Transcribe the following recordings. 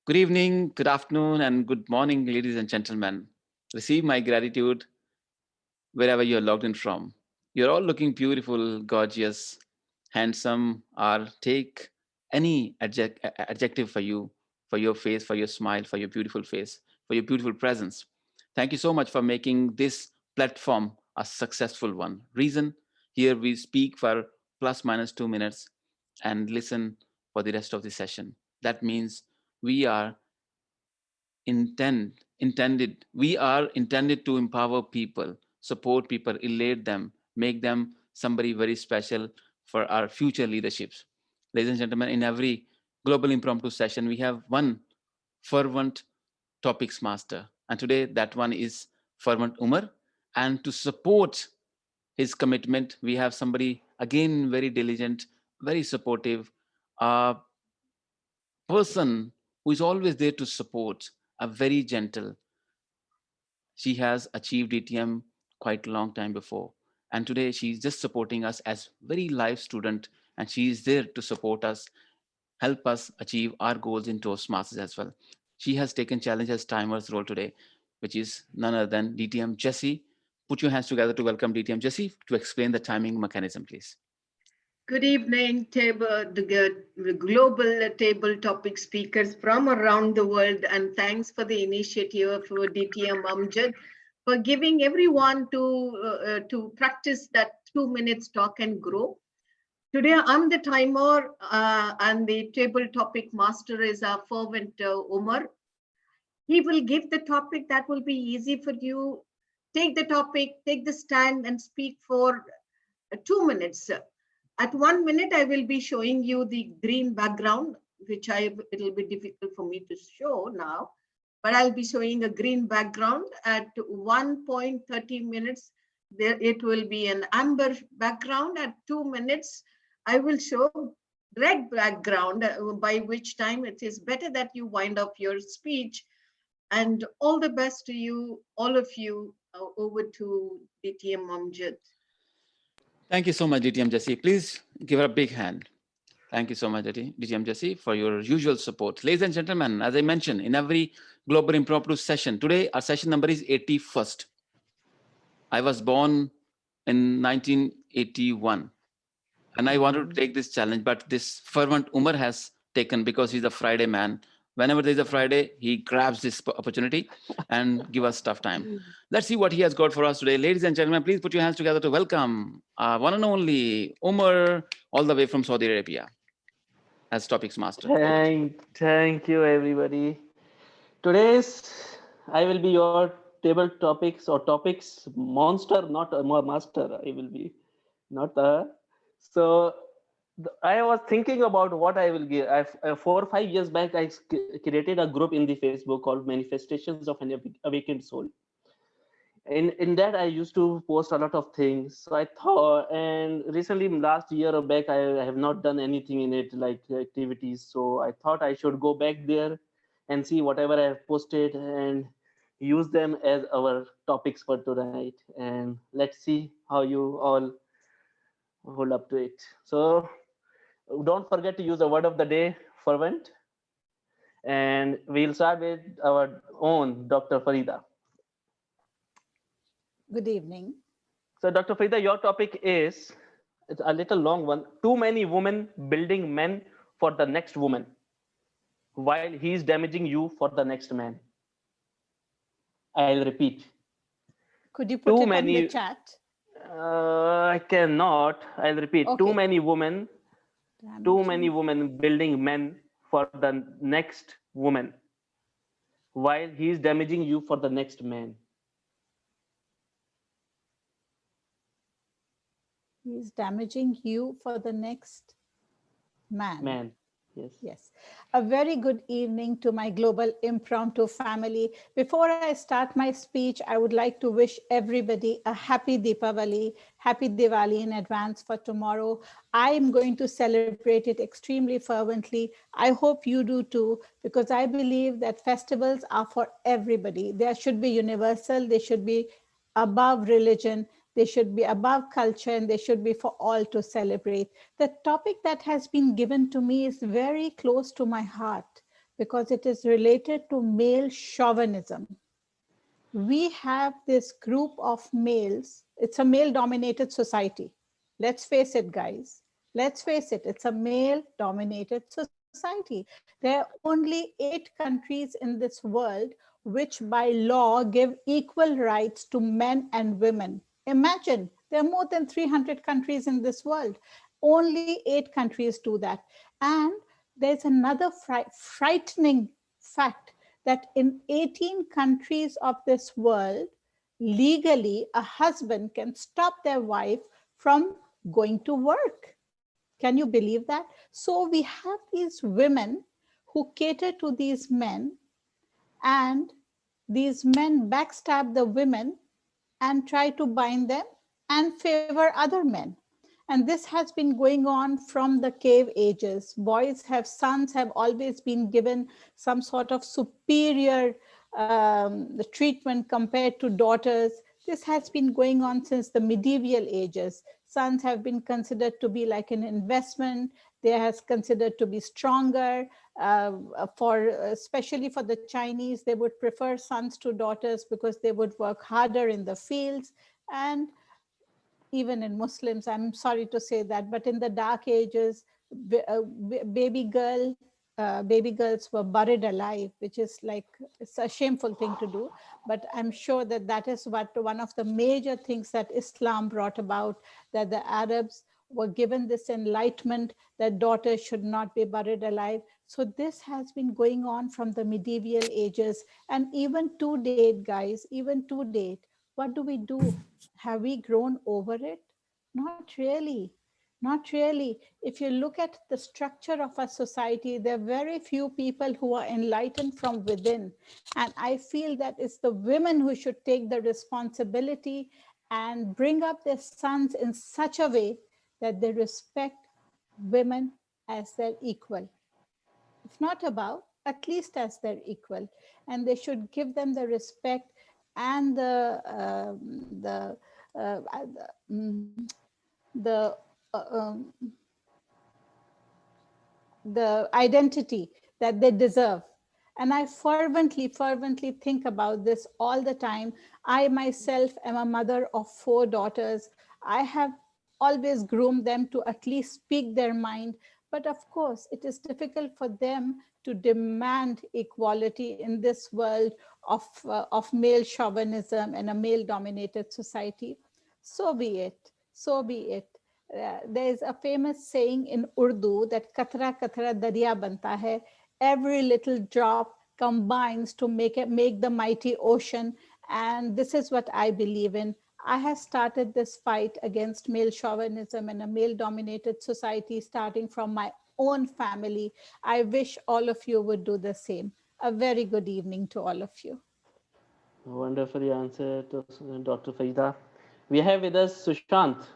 Good evening, good afternoon, and good morning, ladies and gentlemen. Receive my gratitude wherever you're logged in from. You're all looking beautiful, gorgeous, handsome, or take any adjective for you, for your face, for your smile, for your beautiful face, for your beautiful presence. Thank you so much for making this platform a successful one. Reason here we speak for plus minus 2 minutes and listen for the rest of the session. That means we are intended we are intended to empower people, support people, elate them, make them somebody very special for our future leaderships. Ladies and gentlemen, in every global impromptu session we have one fervent topics master, and today that one is fervent Umar. And to support his commitment we have somebody again very diligent, very supportive, uh, person who is always there to support, a very gentle. She has achieved DTM quite a long time before. And today she's just supporting us as very live student, and she is there to support us, help us achieve our goals in Toastmasters as well. She has taken challenge as timer's role today, which is none other than DTM Jessie. Put your hands together to welcome DTM Jessie to explain the timing mechanism, please. Good evening, the global table topic speakers from around the world, and thanks for the initiative for DTM Amjad for giving everyone to practice that 2 minutes talk and grow. Today, I'm the timer, and the table topic master is our fervent Umar. He will give the topic that will be easy for you. Take the topic, take the stand, and speak for 2 minutes. At 1 minute, I will be showing you the green background, it'll be difficult for me to show now, but I'll be showing a green background. At 1.30 minutes, it will be an amber background. At 2 minutes, I will show red background, by which time it is better that you wind up your speech. And all the best to you, all of you. Over to DTM Amjad. Thank you so much, DTM Jessie. Please give her a big hand. Thank you so much, DTM Jessie, for your usual support. Ladies and gentlemen, as I mentioned, in every global impromptu session, today our session number is 81st. I was born in 1981, and I wanted to take this challenge, but this fervent Umar has taken, because he's a Friday man. Whenever there's a Friday, he grabs this opportunity and give us tough time. Let's see what he has got for us today. Ladies and gentlemen, please put your hands together to welcome one and only Umar, all the way from Saudi Arabia, as topics master. Thank you, everybody. Today's I will be your table topics monster, not a master. I will be not a. So I was thinking about what I will give. 4 or 5 years back, I created a group in the Facebook called Manifestations of an Awakened Soul. In that, I used to post a lot of things. So I thought, and recently last year or back, I have not done anything in it, like activities. So I thought I should go back there and see whatever I have posted and use them as our topics for tonight. And let's see how you all hold up to it. So don't forget to use the word of the day, fervent. And we'll start with our own Dr. Farida. Good evening. So Dr. Farida, your topic is, it's a little long one. Too many women building men for the next woman, while he's damaging you for the next man. I'll repeat. Could you put it on the chat? I cannot. I'll repeat. Okay. Too many women building men for the next woman, while he's damaging you for the next man. He's damaging you for the next man. Yes. Yes. A very good evening to my global impromptu family. Before I start my speech, I would like to wish everybody a happy Deepavali, happy Diwali in advance for tomorrow. I am going to celebrate it extremely fervently. I hope you do too, because I believe that festivals are for everybody. They should be universal. They should be above religion. They should be above culture, and they should be for all to celebrate. The topic that has been given to me is very close to my heart, because it is related to male chauvinism. We have this group of males. It's a male dominated society. Let's face it, guys. Let's face it, it's a male dominated society. There are only 8 countries in this world which by law give equal rights to men and women. Imagine, there are more than 300 countries in this world. Only 8 countries do that. And there's another frightening fact that in 18 countries of this world, legally, a husband can stop their wife from going to work. Can you believe that? So we have these women who cater to these men, and these men backstab the women and try to bind them and favor other men. And this has been going on from the cave ages. Sons have always been given some sort of superior treatment compared to daughters. This has been going on since the medieval ages. Sons have been considered to be like an investment. They are considered to be stronger. Especially for the Chinese, they would prefer sons to daughters because they would work harder in the fields. And even in Muslims, I'm sorry to say that, but in the dark ages, baby girls were buried alive, which is like, it's a shameful thing to do. But I'm sure that that is one of the major things that Islam brought about, that the Arabs were given this enlightenment that daughters should not be buried alive. So this has been going on from the medieval ages. And even to date, guys, even to date, what do we do? Have we grown over it? Not really. Not really. If you look at the structure of our society, there are very few people who are enlightened from within. And I feel that it's the women who should take the responsibility and bring up their sons in such a way that they respect women as their equal. If not above, at least as their equal. And they should give them the respect and the identity that they deserve. And I fervently think about this all the time. I myself am a mother of 4 daughters. I have always groomed them to at least speak their mind. But of course, it is difficult for them to demand equality in this world of male chauvinism and a male dominated society. So be it, so be it. There is a famous saying in Urdu that katra katra darya banta hai. Every little drop combines to make the mighty ocean. And this is what I believe in. I have started this fight against male chauvinism and a male dominated society starting from my own family. I wish all of you would do the same. A very good evening to all of you. Wonderfully answered, Dr. Farida. We have with us Sushant.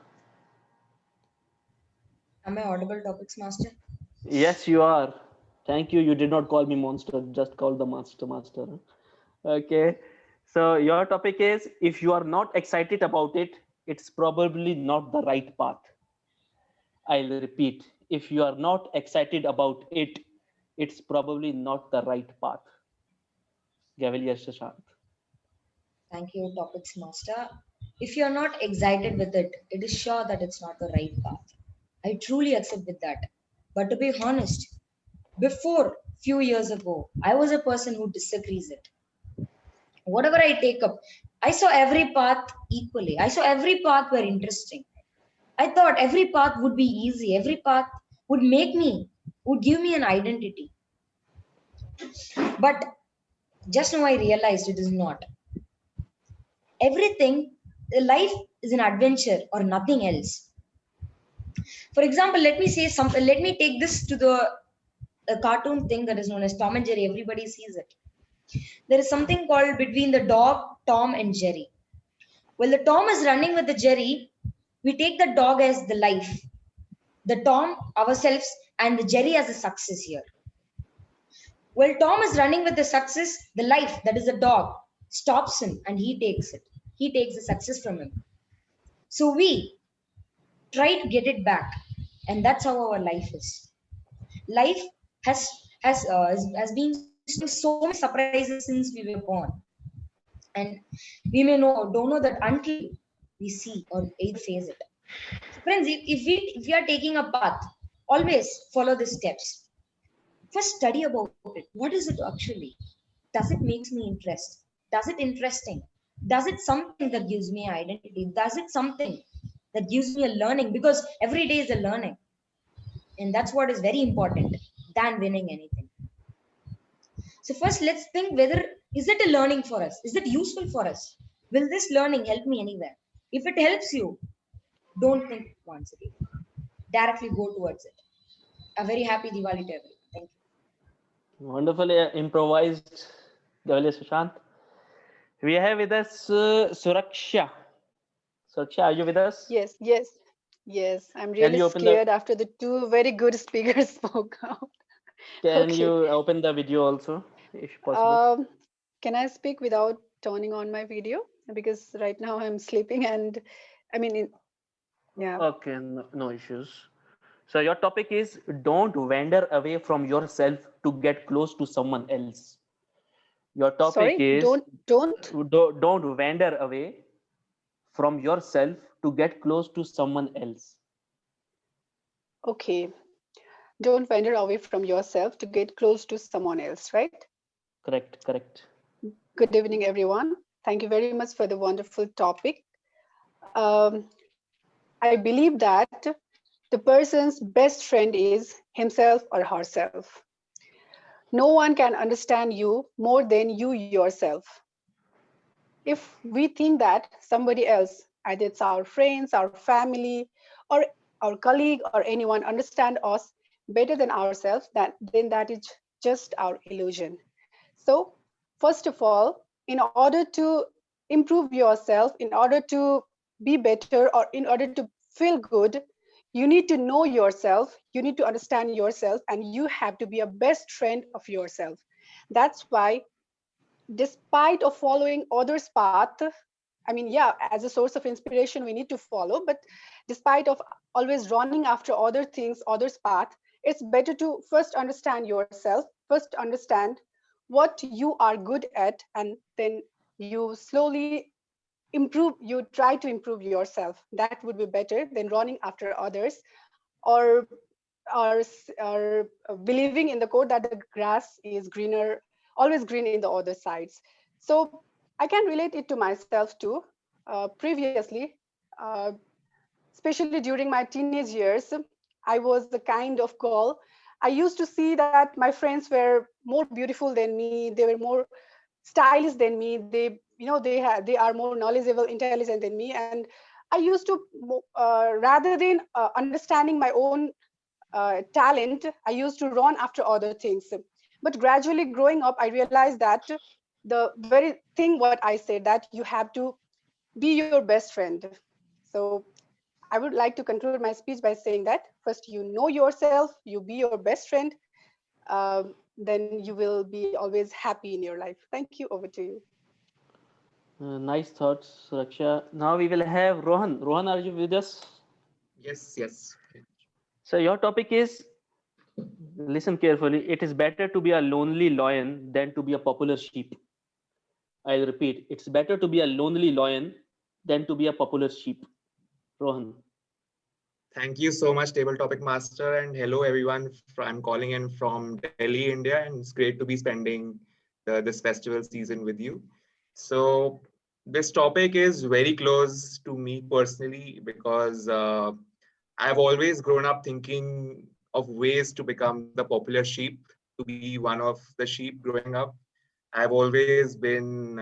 Am I audible, Topics Master? Yes, you are. Thank you. You did not call me monster, just call the master. Okay. So your topic is, if you are not excited about it, it's probably not the right path. I'll repeat, if you are not excited about it, it's probably not the right path. Gavalier Sushant. Thank you, Topics Master. If you're not excited with it, it is sure that it's not the right path. I truly accept with that. But to be honest, before few years ago, I was a person who disagrees it. Whatever I take up, I saw every path equally. I saw every path were interesting. I thought every path would be easy. Every path would give me an identity. But just now I realized it is not. Everything, life is an adventure or nothing else. For example, let me say something. Let me take this to the cartoon thing that is known as Tom and Jerry. Everybody sees it. There is something called between the dog, Tom, and Jerry. Well, the Tom is running with the Jerry. We take the dog as the life, the Tom, ourselves, and the Jerry as a success here. Well, Tom is running with the success, the life, that is the dog, stops him and he takes it. He takes the success from him. So we try to get it back. And that's how our life is. Life has been showing so many surprises since we were born, and we may don't know that until we see or either face it. So friends, if we are taking a path, always follow the steps. First, study about it. What is it actually? Does it makes me interest? Does it interesting? Does it something that gives me identity? Does it something that gives me a learning? Because every day is a learning, and that's what is very important than winning anything. So first, let's think whether is it a learning for us? Is it useful for us? Will this learning help me anywhere? If it helps you, don't think once again. Directly go towards it. A very happy Diwali to everyone. Thank you. Wonderfully improvised, Gavali Sushant. We have with us Suraksha. Suraksha, are you with us? Yes, yes, yes. I'm Can really you open the scared after the two very good speakers spoke out. Can you Okay. open the video also, if possible? Um, can I speak without turning on my video? Because right now I'm sleeping and I mean, yeah. Okay, no issues. So your topic is don't wander away from yourself to get close to someone else. Your topic Sorry, is don't. don't wander away from yourself to get close to someone else. Okay. Don't wander away from yourself to get close to someone else, right? Correct, correct. Good evening, everyone. Thank you very much for the wonderful topic. Um, I believe that the person's best friend is himself or herself. No one can understand you more than you yourself. If we think that somebody else, either it's our friends, our family, or our colleague, or anyone understand us better than ourselves, then that is just our illusion. So, first of all, in order to improve yourself, in order to be better, or in order to feel good, you need to know yourself, you need to understand yourself, and you have to be a best friend of yourself. That's why, despite of following others' path, I mean, yeah, as a source of inspiration, we need to follow, but despite of always running after other things, others' path, it's better to first understand yourself, first understand what you are good at, and then you slowly you try to improve yourself. That would be better than running after others, or believing in the quote that the grass is greener, always green in the other sides. So I can relate it to myself too. Previously, uh, especially during my teenage years, I was the kind of girl. I used to see that my friends were more beautiful than me. They were more stylish than me. They are more knowledgeable, intelligent than me. And I used to, rather than understanding my own talent, I used to run after other things. But gradually growing up, I realized that the very thing what I said, that you have to be your best friend. So I would like to conclude my speech by saying that first you know yourself, you be your best friend, then you will be always happy in your life. Thank you. Over to you. Nice thoughts, Suraksha. Now we will have Rohan. Rohan, are you with us? Yes, yes. So your topic is, listen carefully, it is better to be a lonely lion than to be a popular sheep. I'll repeat, it's better to be a lonely lion than to be a popular sheep. Rohan. Thank you so much, Table Topic Master, and hello everyone. I'm calling in from Delhi, India, and it's great to be spending this festival season with you. So this topic is very close to me personally because I've always grown up thinking of ways to become the popular sheep, to be one of the sheep growing up. I've always been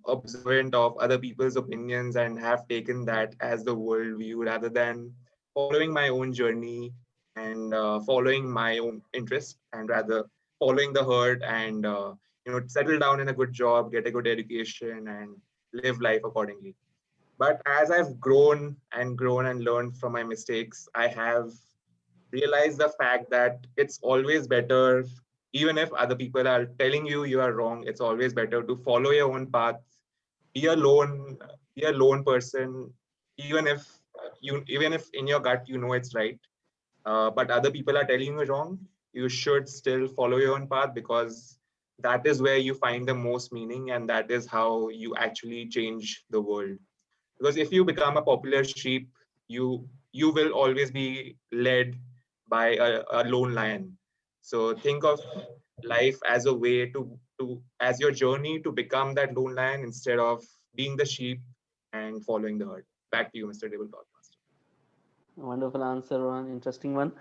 observant of other people's opinions and have taken that as the worldview rather than following my own journey and following my own interest, and rather following the herd and settle down in a good job, get a good education, and live life accordingly. But as I've grown and learned from my mistakes, I have realize the fact that it's always better, even if other people are telling you you are wrong, it's always better to follow your own path, be a lone be a lone person, even if even if in your gut you know it's right, but other people are telling you wrong. you should still follow your own path, because that is where you find the most meaning, and that is how you actually change the world. Because if you become a popular sheep, you will always be led by a lone lion. So think of life as a way to as your journey to become that lone lion instead of being the sheep and following the herd. Back to you, Mr. Table Talk Master. Wonderful answer, one interesting one.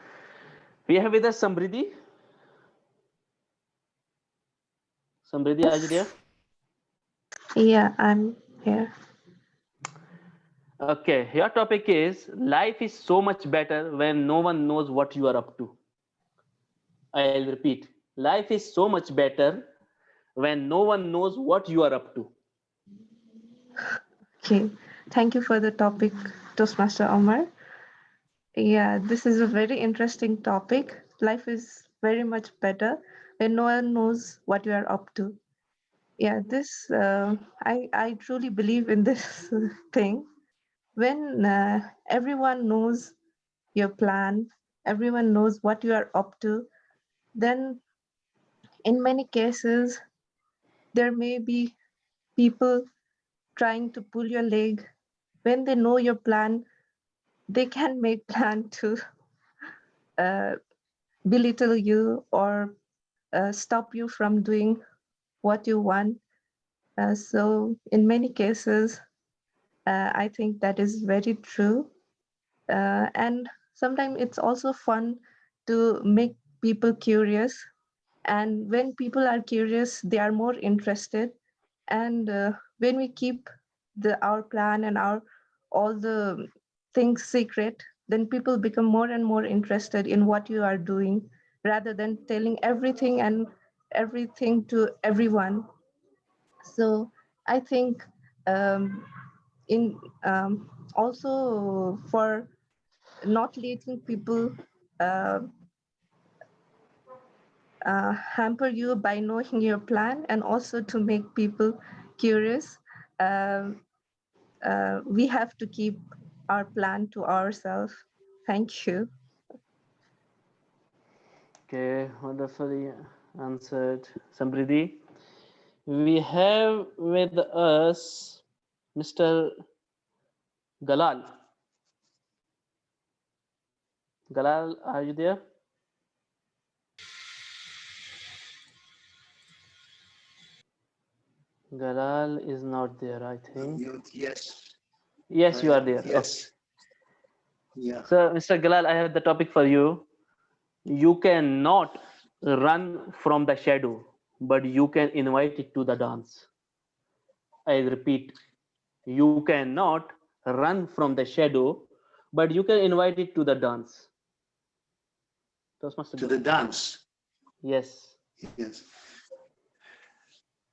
We have with us Samriddhi. Samriddhi, are you there? Yeah, I'm here. Okay, your topic is life is so much better when no one knows what you are up to. I'll repeat. Life is so much better when no one knows what you are up to. Okay, thank you for the topic, Toastmaster Omar. Yeah, this is a very interesting topic. Life is very much better when no one knows what you are up to. Yeah, this I truly believe in this thing. When everyone knows your plan, everyone knows what you are up to, then in many cases there may be people trying to pull your leg. When they know your plan, they can make plan to uh, belittle you or stop you from doing what you want. So in many cases, I think that is very true. And sometimes it's also fun to make people curious. And when people are curious, they are more interested. And when we keep our plan and our all the things secret, then people become more and more interested in what you are doing, rather than telling everything and everything to everyone. So I think um, in also for not letting people uh, hamper you by knowing your plan, and also to make people curious, um, we have to keep our plan to ourselves. Thank you. Okay, wonderfully answered, Samriddhi. We have with us Mr. Galal. Galal, are you there? Galal is not there, I think. Yes. Yes, you are there. Okay. Yes. Yeah. So, Mr. Galal, I have the topic for you. You cannot run from the shadow, but you can invite it to the dance. I repeat, you cannot run from the shadow, but you can invite it to the dance. To the dance. Yes. Yes.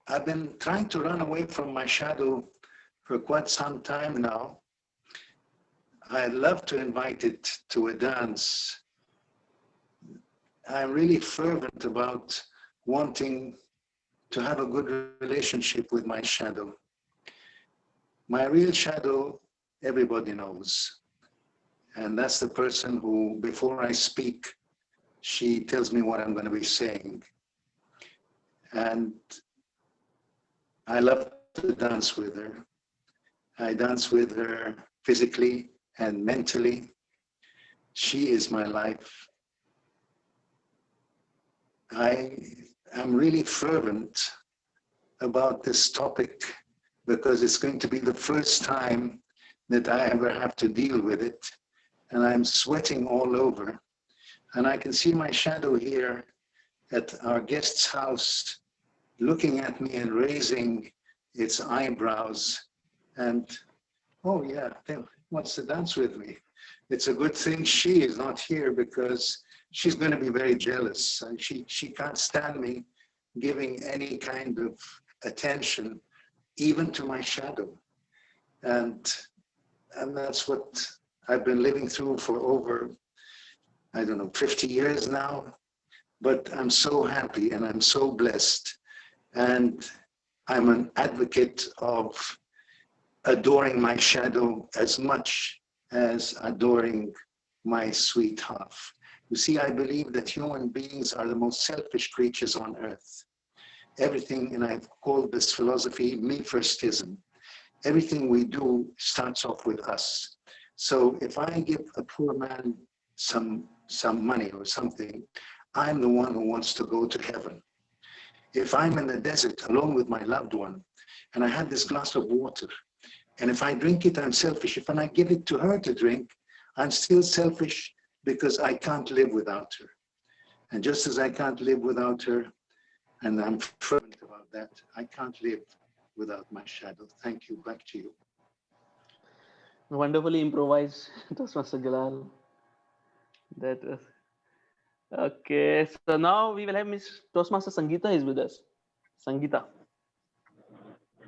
I've been trying to run away from my shadow for quite some time now. I love to invite it to a dance. I'm really fervent about wanting to have a good relationship with my shadow. My real shadow, everybody knows. And that's the person who, before I speak, she tells me what I'm going to be saying. And I love to dance with her. I dance with her physically and mentally. She is my life. I am really fervent about this topic because it's going to be the first time that I ever have to deal with it. And I'm sweating all over. And I can see my shadow here at our guest's house looking at me and raising its eyebrows. And, oh yeah, it wants to dance with me. It's a good thing she is not here because she's going to be very jealous. She can't stand me giving any kind of attention, even to my shadow. And that's what I've been living through for over, I don't know, 50 years now. But I'm so happy and I'm so blessed. And I'm an advocate of adoring my shadow as much as adoring my sweet half. You see, I believe that human beings are the most selfish creatures on earth. Everything, and I've called this philosophy me-firstism. Everything we do starts off with us. So if I give a poor man some money or something, I'm the one who wants to go to heaven. If I'm in the desert alone with my loved one, and I had this glass of water, and if I drink it, I'm selfish. If I give it to her to drink, I'm still selfish because I can't live without her. And just as I can't live without her, and I'm fervent about that, I can't live without my shadow. Thank you. Back to you. Wonderfully improvised, Toastmaster Jalal. That was okay. So now we will have Miss Toastmaster Sangeeta is with us. Sangeeta.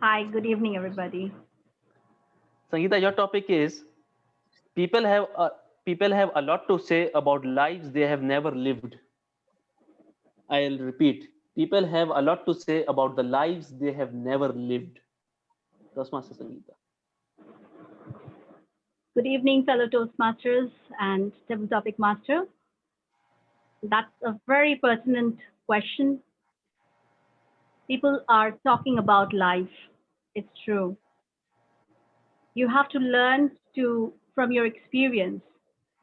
Hi, good evening, everybody. Sangeeta, your topic is people have a lot to say about lives they have never lived. I'll repeat. People have a lot to say about the lives they have never lived. Toastmaster Sangeeta. Good evening, fellow Toastmasters and Table Topic Master. That's a very pertinent question. People are talking about life. It's true. You have to learn from your experience,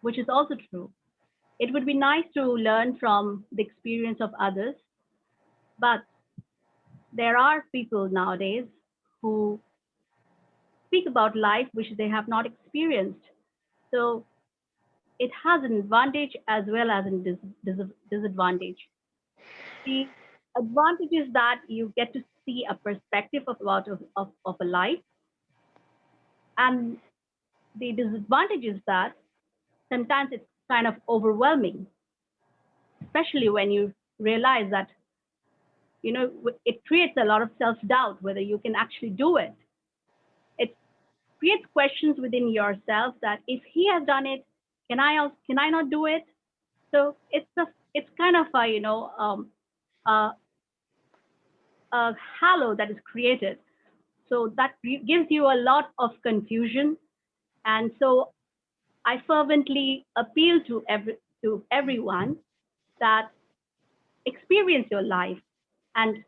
which is also true. It would be nice to learn from the experience of others, but there are people nowadays who speak about life which they have not experienced. So it has an advantage as well as a disadvantage. The advantage is that you get to see a perspective of a life, and the disadvantage is that sometimes it's kind of overwhelming, especially when you realize that it creates a lot of self-doubt whether you can actually do it. It creates questions within yourself that if he has done it, can I not do it? So it's kind of a halo that is created. So that gives you a lot of confusion. And so I fervently appeal to everyone that experience your life, and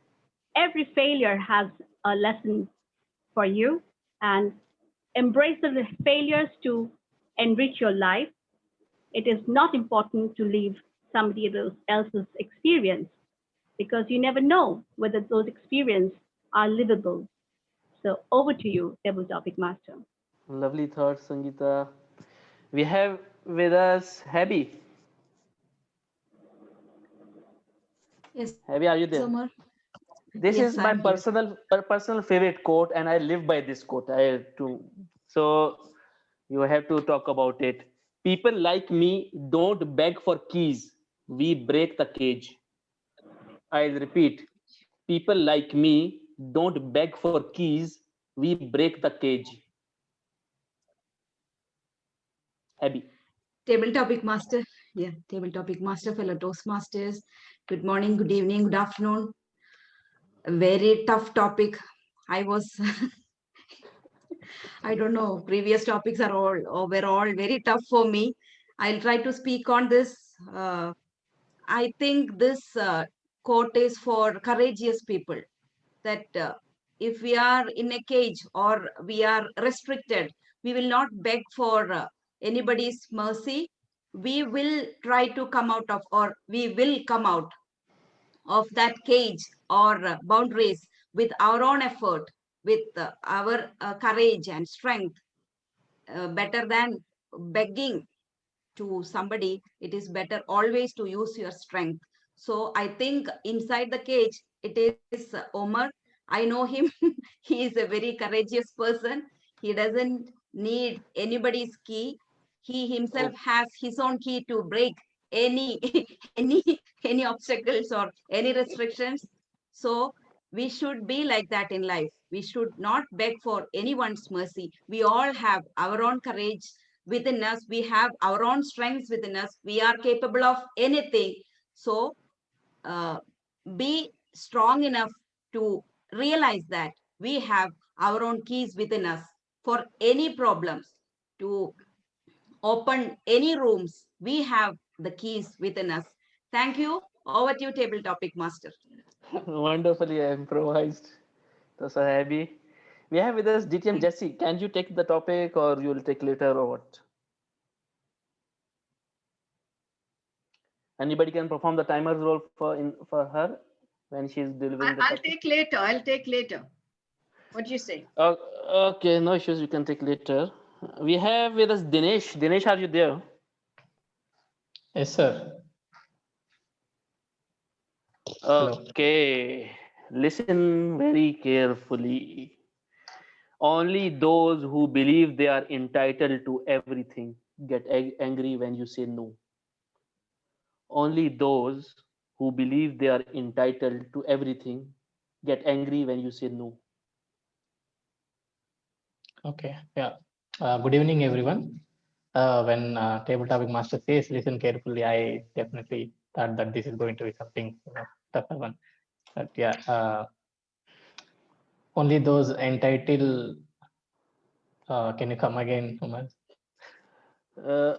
every failure has a lesson for you, and embrace the failures to enrich your life. It is not important to leave somebody else's experience, because you never know whether those experiences are livable. So over to you, Table Topic Master. Lovely thoughts, Sangeeta. We have with us Habi. Yes, Habi, are you there? Omar. This Yes, is my I'm here. personal favorite quote, and I live by this quote. So you have to talk about it. People like me don't beg for keys. We break the cage. I'll repeat. People like me don't beg for keys. We break the cage. Happy. Table Topic Master. Yeah, Table Topic Master, fellow Toastmasters. Good morning, good evening, good afternoon. A very tough topic. I was, I don't know, previous topics are were all very tough for me. I'll try to speak on this. I think this quote is for courageous people, that if we are in a cage or we are restricted, we will not beg for anybody's mercy. We will try to come out of, or we will come out of that cage or boundaries with our own effort, with our courage and strength. Better than begging to somebody, it is better always to use your strength. So I think inside the cage, it is Omar. I know him. He is a very courageous person. He doesn't need anybody's key. He himself has his own key to break any any any obstacles or any restrictions. So we should be like that in life. We should not beg for anyone's mercy. We all have our own courage within us. We have our own strengths within us. We are capable of anything. So be strong enough to realize that we have our own keys within us for any problems, to open any rooms. We have the keys within us. Thank you. Over to you, table topic master. Wonderfully improvised. That's so happy. We have with us DTM Jesse. Can you take the topic or you will take later or what? Anybody can perform the timer's role for her when she's delivering the I'll topic? take later. I'll take later. What do you say? Okay, no issues. You can take later. We have with us Dinesh. Dinesh, are you there? Yes, sir. Hello. Okay. Listen very carefully. Only those who believe they are entitled to everything get angry when you say no. Only those who believe they are entitled to everything get angry when you say no. Okay. Yeah. Good evening, everyone. When table topic master says listen carefully, I definitely thought that this is going to be something tougher one. But yeah, only those entitled. Can you come again, Umar?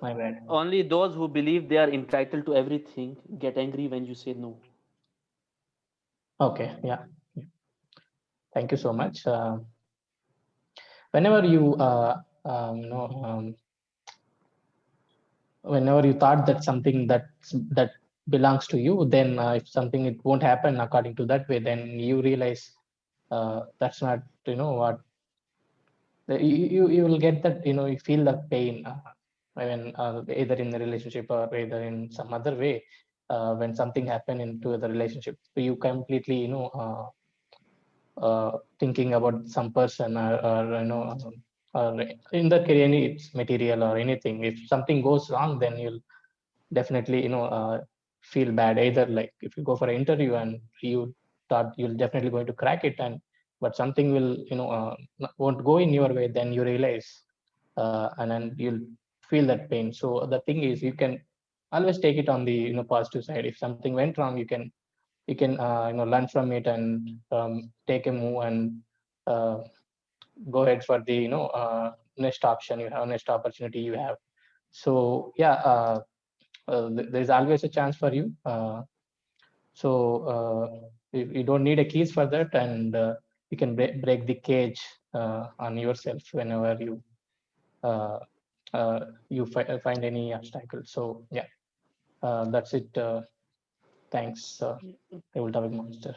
My bad. Only those who believe they are entitled to everything get angry when you say no. Okay. Yeah. Thank you so much. Whenever you whenever you thought that something that belongs to you, then if something it won't happen according to that way, then you realize that's not what you will get, that you feel the pain when either in the relationship or either in some other way, when something happen into the relationship, you completely thinking about some person, or in that case any it's material or anything. If something goes wrong, then you'll definitely feel bad. Either like if you go for an interview and you thought you'll definitely going to crack it, and but something will won't go in your way, then you realize and then you'll feel that pain. So the thing is, you can always take it on the positive side. If something went wrong, you can learn from it and take a move and uh, go ahead for the next option you have, next opportunity you have. So yeah, there's always a chance for you. So you don't need a keys for that, and you can break the cage on yourself whenever uh, find any obstacle. So yeah, that's it. Thanks, Table Topic Monster.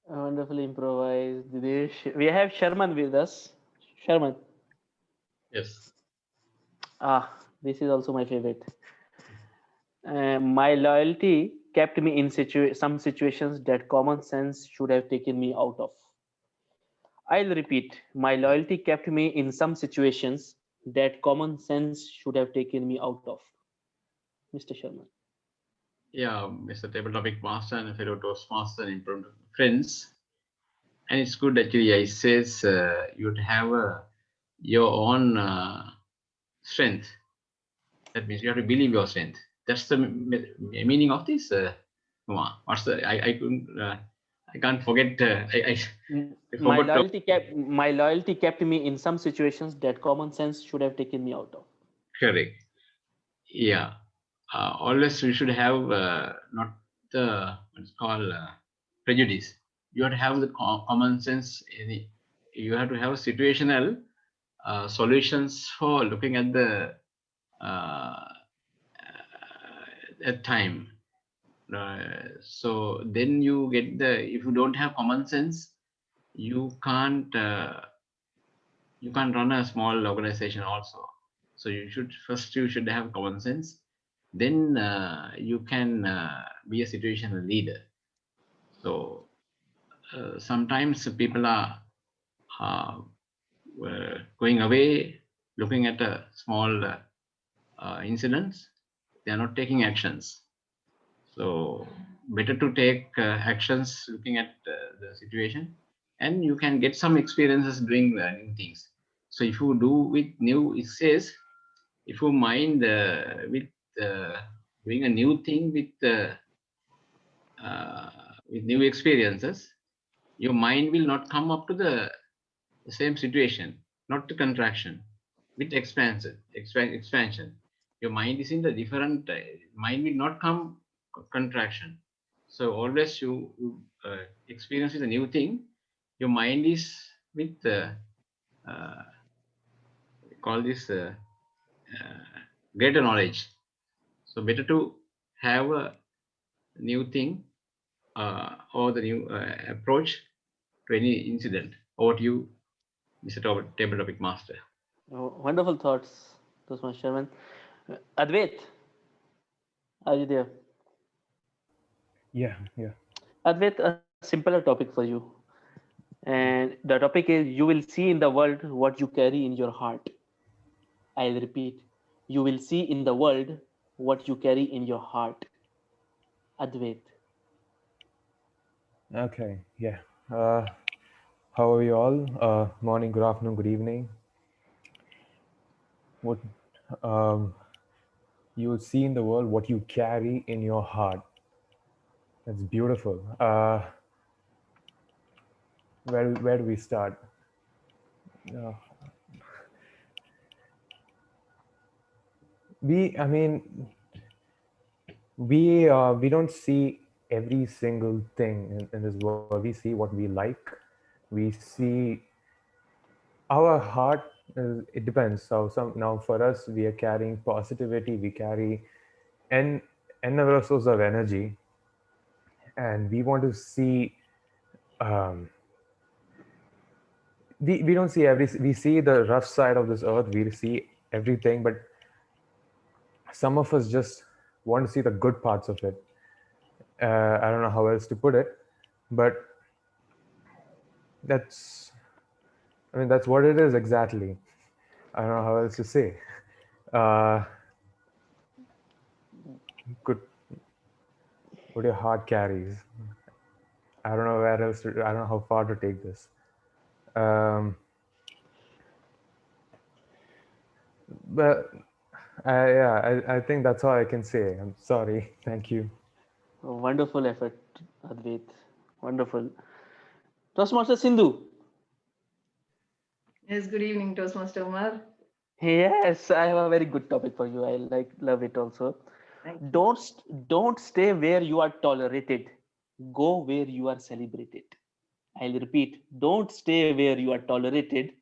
Wonderfully improvised, Dinesh. We have Sharman with us. Sharman. Yes. This is also my favorite. My loyalty kept me in some situations that common sense should have taken me out of. I'll repeat. My loyalty kept me in some situations that common sense should have taken me out of. Mr. Sharma. Yeah, Mr. Table Topic Master and fellow Toastmaster and friends. And it's good actually. I says you'd have your own strength. That means you have to believe your strength. That's the meaning of this. What's the? I couldn't. I can't forget. I My forgot. loyalty kept me in some situations that common sense should have taken me out of. Correct. Yeah. Always we should have not the what's called prejudice. You have to have the common sense. You have to have situational solutions for looking at the at time. So then you get if you don't have common sense, you can't run a small organization also. So you should have common sense, then you can be a situational leader. So sometimes people are going away, looking at a small incidents, they are not taking actions. So better to take actions looking at the situation, and you can get some experiences doing new things. So if you do with new, it says, if you mind with doing a new thing with new experiences, your mind will not come up to the same situation, not the contraction, with expansion. your mind is in the different, mind will not come contraction. So always you experience with a new thing, your mind is with uh, call this greater knowledge. So better to have a new thing or the new approach to any incident. Over to you, Mr. Table Topic Master. Oh, wonderful thoughts, Toastmaster Sherman. Advait, are you there? Yeah, yeah. Advait, a simpler topic for you. And the topic is you will see in the world what you carry in your heart. I'll repeat. You will see in the world what you carry in your heart. Advait. Okay, yeah. How are you all? Morning, good afternoon, good evening. What um, you will see in the world, what you carry in your heart. That's beautiful. Where do we start? Uh, I mean, we don't see every single thing in this world. We see what we like. We see our heart. It depends. So some now for us, we are carrying positivity. We carry n number of sources of energy, and we want to see. Um, we don't see we see the rough side of this earth. We see everything, but some of us just want to see the good parts of it. I don't know how else to put it, but that's I mean that's what it is exactly. I don't know how else to say. Uh, good what your heart carries. I don't know where else. I don't know how far to take this. Um, but I think that's all I can say. I'm sorry. Thank you. Wonderful effort, Advait. Wonderful. Toastmaster Sindhu. Yes, good evening, Toastmaster Umar. Yes, I have a very good topic for you. I love it also. Thank you. Don't stay where you are tolerated. Go where you are celebrated. I'll repeat. Don't stay where you are tolerated.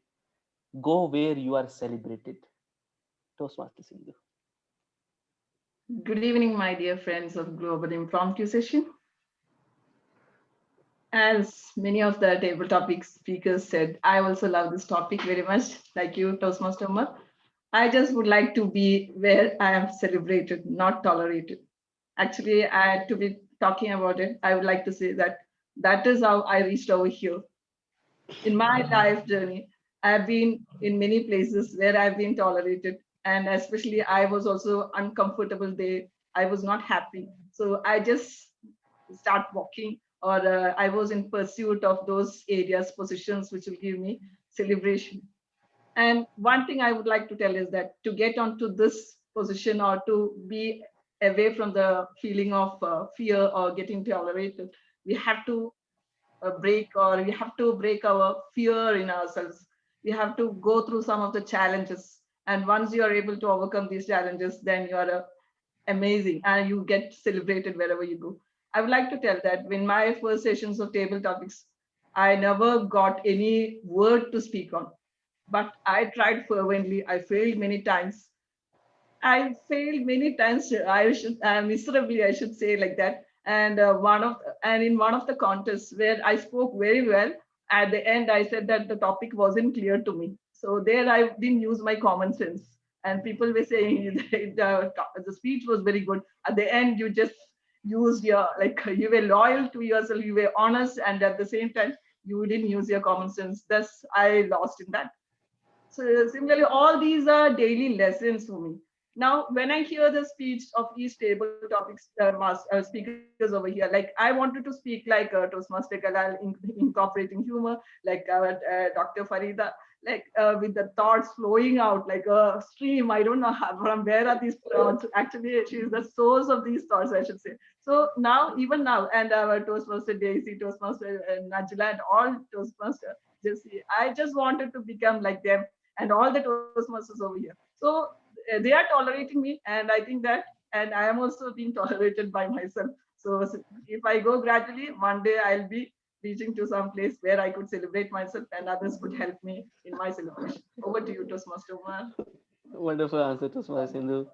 Go where you are celebrated. Toastmaster Sindhu. Good evening, my dear friends of Global Impromptu Session. As many of the table topic speakers said, I also love this topic very much, like you, Toastmaster Umar. I just would like to be where I am celebrated, not tolerated. Actually, to be talking about it, I would like to say that that is how I reached over here. In my life journey, I've been in many places where I've been tolerated, and especially I was also uncomfortable there. I was not happy. So I just start walking, or I was in pursuit of those areas, positions which will give me celebration. And one thing I would like to tell is that to get onto this position or to be away from the feeling of fear or getting tolerated, we have to break, or we have to break our fear in ourselves. We have to go through some of the challenges. And once you are able to overcome these challenges, then you are amazing and you get celebrated wherever you go. I would like to tell that in my first sessions of table topics, I never got any word to speak on, but I tried fervently. I failed many times. I failed many times. I should miserably, I should say like that. And in one of the contests where I spoke very well, at the end I said that the topic wasn't clear to me. So there I didn't use my common sense. And people were saying the speech was very good. At the end, you just used your you were loyal to yourself, you were honest, and at the same time you didn't use your common sense. Thus, I lost in that. So similarly, all these are daily lessons for me. Now, when I hear the speech of each table topics speakers over here, like I wanted to speak like Toastmaster Kalal, incorporating humor, like Dr. Farida, like with the thoughts flowing out like a stream. I don't know from where are these thoughts. Actually, she is the source of these thoughts, I should say. So now, even now, and our Toastmaster Daisy, Toastmaster Najla, and all Toastmaster Jesse, I just wanted to become like them and all the Toastmasters over here. So they are tolerating me, and I think that, and I am also being tolerated by myself. So if I go gradually, one day I'll be reaching to some place where I could celebrate myself and others could help me in my celebration. Over to you, Toastmaster Umar. Wonderful answer, Toastmaster Sindhu.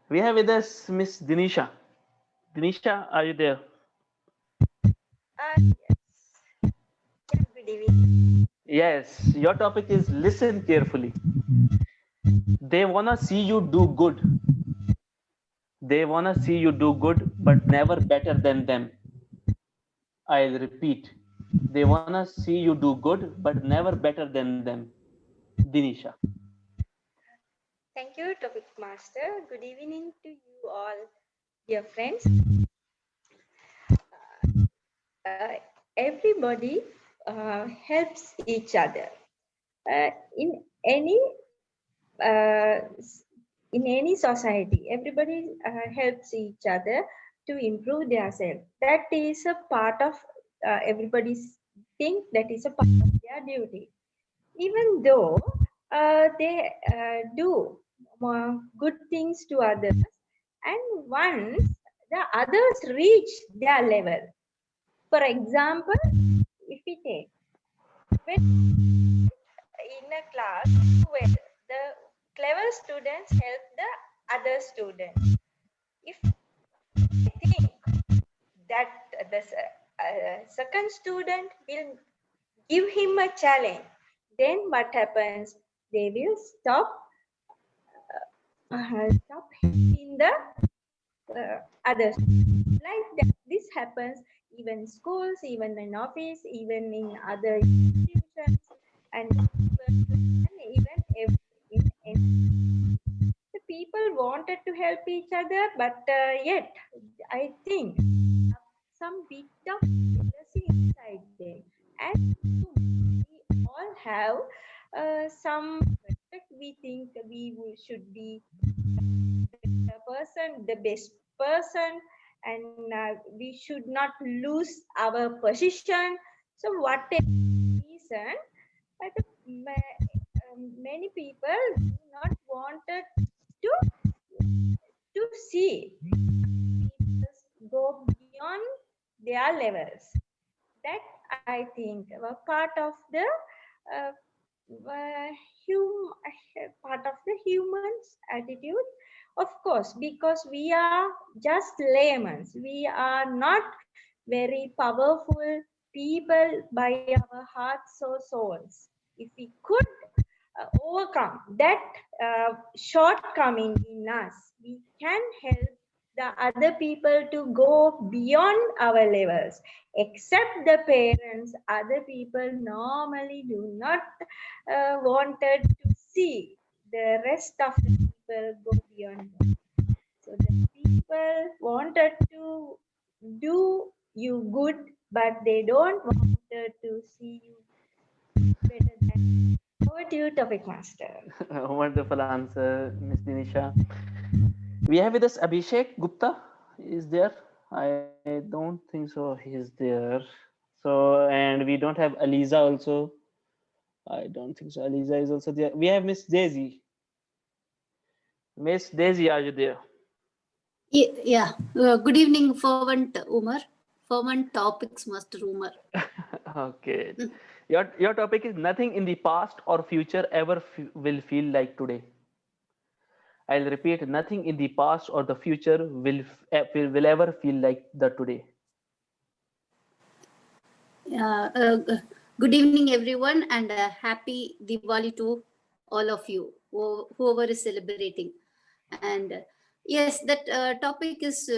We have with us Miss Dinisha. Dinisha, are you there? Yes. Good evening. Yes, your topic is listen carefully. They wanna see you do good. They wanna see you do good, but never better than them. I'll repeat. They wanna see you do good, but never better than them. Dinisha. Thank you, Topic Master. Good evening to you all, dear friends. Everybody helps each other. Uh, in any uh, in any society, everybody helps each other to improve themselves. That is a part of everybody's thing. That is a part of their duty. Even though they do good things to others, and once the others reach their level. For example, if we take when in a class where the clever students help the other students, if they think that the second student will give him a challenge, then what happens? They will stop helping the others. Like that, this happens even in schools, even in office, even in other institutions, and even in the people wanted to help each other, but yet I think some bit of jealousy inside them, and we all have some respect. We think should be the person, the best person, and we should not lose our position. So whatever reason, many people do not wanted to see people go beyond their levels. That I think a part of the uh, part of the human's attitude. Of course, because we are just laymen, we are not very powerful people by our hearts or souls. If we could overcome that shortcoming in us, we can help the other people to go beyond our levels. Except the parents, other people normally do not wanted to see the rest of the people go beyond them. So the people wanted to do you good, but they don't wanted to see you better than. Over to you, Topic Master. Wonderful answer, Miss Dinisha. We have with us Abhishek Gupta. Is there? I don't think so. He's there. So, and we don't have Aliza also. I don't think so. Aliza is also there. We have Miss Daisy. Miss Daisy, are you there? Yeah. Good evening, Fervent Umar. Fervent Topics Master Umar. Okay. Your topic is nothing in the past or future ever will feel like today. I'll repeat, nothing in the past or the future will ever feel like the today. Good evening, everyone, and happy Diwali to all of you, whoever is celebrating. And yes, that topic is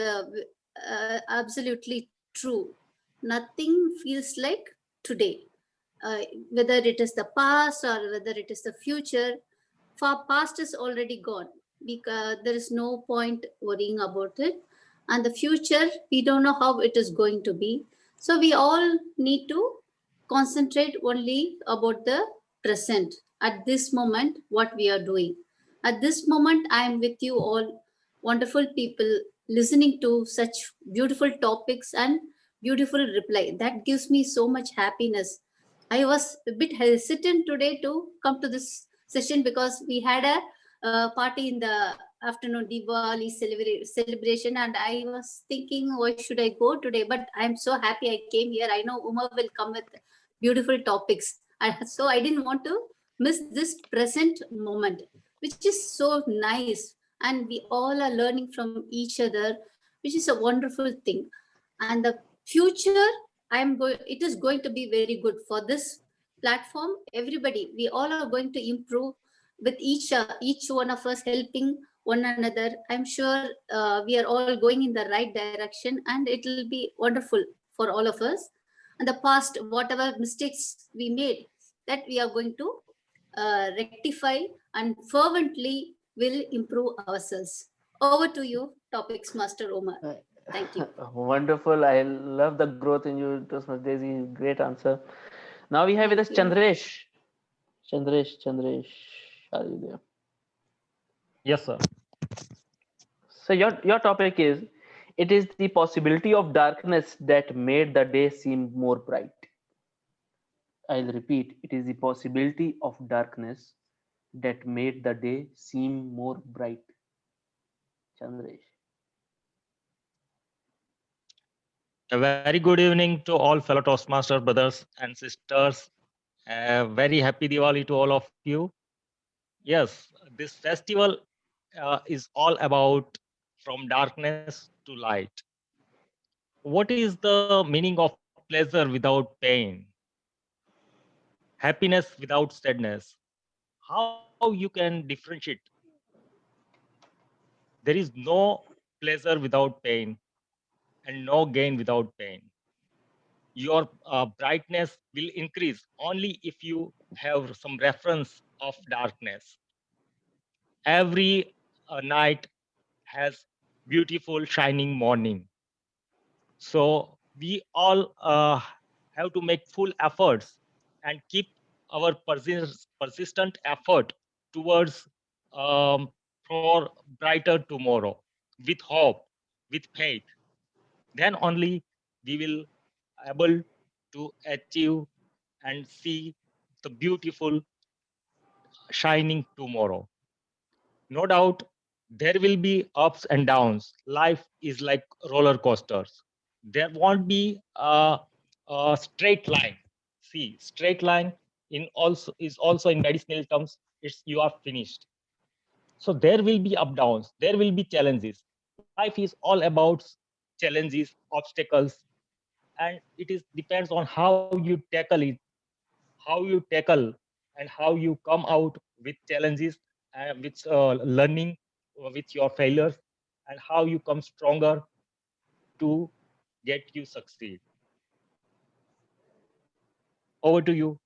absolutely true. Nothing feels like today, whether it is the past or whether it is the future. Far past is already gone, because there is no point worrying about it, and the future, we don't know how it is going to be. So we all need to concentrate only about the present, at this moment, what we are doing. At this moment, I am with you all, wonderful people, listening to such beautiful topics and beautiful reply. That gives me so much happiness. I was a bit hesitant today to come to this session because we had party in the afternoon, Diwali celebration, and I was thinking, why should I go today? But I'm so happy I came here. I know Uma will come with beautiful topics, so I didn't want to miss this present moment, which is so nice, and we all are learning from each other, which is a wonderful thing. And the future, it is going to be very good for this platform. Everybody, we all are going to improve with each one of us helping one another. I'm sure we are all going in the right direction, and it will be wonderful for all of us. And the past, whatever mistakes we made, that we are going to rectify and fervently will improve ourselves. Over to you, Topics Master Omar. Thank you. Wonderful. I love the growth in you, Toastmasters Daisy. Great answer. Now we have with us Chandresh. Chandresh, are you there? Yes, sir. So your topic is, it is the possibility of darkness that made the day seem more bright. I'll repeat, it is the possibility of darkness that made the day seem more bright. Chandresh. A very good evening to all fellow Toastmaster brothers and sisters. Very happy Diwali to all of you. Yes, this festival is all about from darkness to light. What is the meaning of pleasure without pain? Happiness without sadness? How you can differentiate? There is no pleasure without pain and no gain without pain. Your brightness will increase only if you have some reference of darkness. Every night has beautiful shining morning. So we all have to make full efforts and keep our persistent effort towards for brighter tomorrow with hope, with faith. Then only we will able to achieve and see the beautiful shining tomorrow. No doubt there will be ups and downs. Life is like roller coasters. There won't be a straight line. See, straight line is also in medicinal terms, it's you are finished. So there will be up downs, there will be challenges. Life is all about challenges, obstacles, and it is depends on how you tackle it, how you tackle and how you come out with challenges, with learning, with your failures, and how you come stronger to get you succeed. Over to you,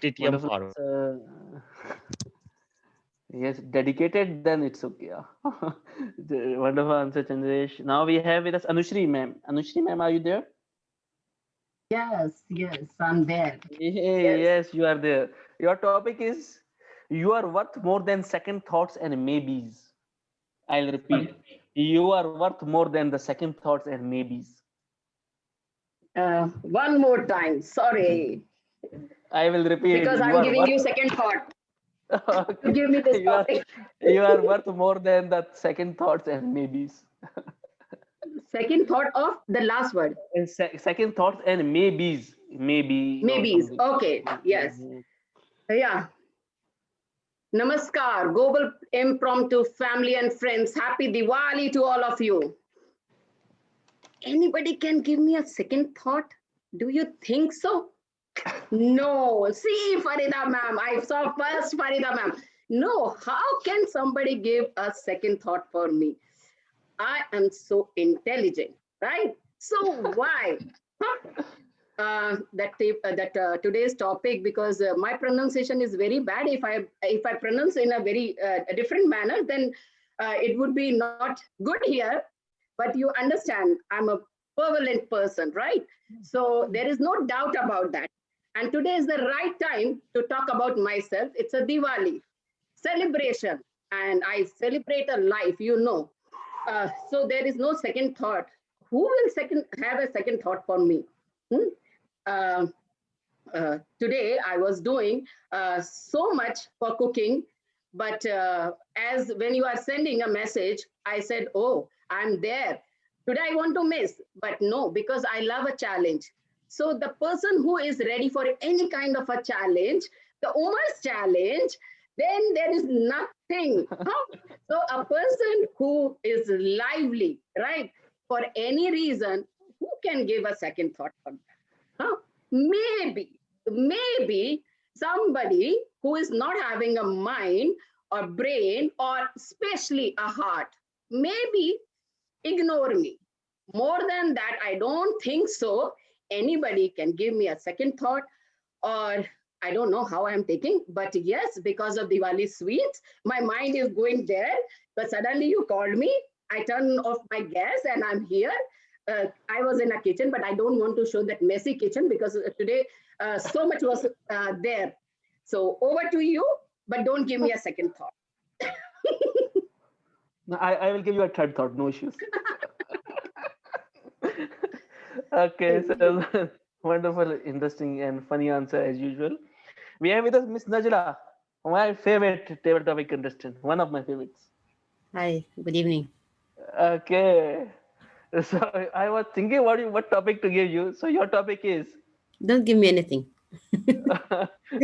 TTM Wonderful. Farooq. Yes, dedicated, then it's okay. Wonderful answer, Chandresh. Now we have with us Anushri ma'am. Anushri ma'am, are you there? Yes, I'm there. Hey, yes, you are there. Your topic is, you are worth more than second thoughts and maybes. I'll repeat, you are worth more than the second thoughts and maybes. One more time. Sorry. I will repeat. Because I'm giving you second thought. Okay. Give me this topic. You are worth more than the second thoughts and maybes. Second thought of the last word. Second thoughts and maybes. Maybe. Maybes. Okay. Yes. Yeah. Namaskar, global impromptu family and friends. Happy Diwali to all of you. Anybody can give me a second thought? Do you think so? No. See, Farida ma'am, I saw first Farida ma'am. No, how can somebody give a second thought for me? I am so intelligent, right? So why? Today's topic, because my pronunciation is very bad. If I pronounce in a very different manner, then it would be not good here. But you understand, I'm a prevalent person, right? So there is no doubt about that. And today is the right time to talk about myself. It's a Diwali celebration, and I celebrate a life, you know. So there is no second thought. Who will have a second thought for me? Today I was doing so much for cooking. But as when you are sending a message, I said, oh, I'm there. Today I want to miss, but no, because I love a challenge. So the person who is ready for any kind of a challenge, the Omar's challenge, then there is nothing. Huh? So a person who is lively, right, for any reason, who can give a second thought for that? Huh? Maybe somebody who is not having a mind or brain or especially a heart, maybe ignore me. More than that, I don't think so. Anybody can give me a second thought, or I don't know how I'm taking, but yes, because of Diwali sweets, my mind is going there. But suddenly you called me, I turn off my gas and I'm here. I was in a kitchen, but I don't want to show that messy kitchen because today so much was there. So over to you, but don't give me a second thought. No, I will give you a third thought, no issues. Okay, so wonderful, interesting, and funny answer as usual. We have with us Miss Najla, my favorite table topic contestant, one of my favorites. Hi, good evening. Okay, so I was thinking what topic to give you. So your topic is Don't give me anything.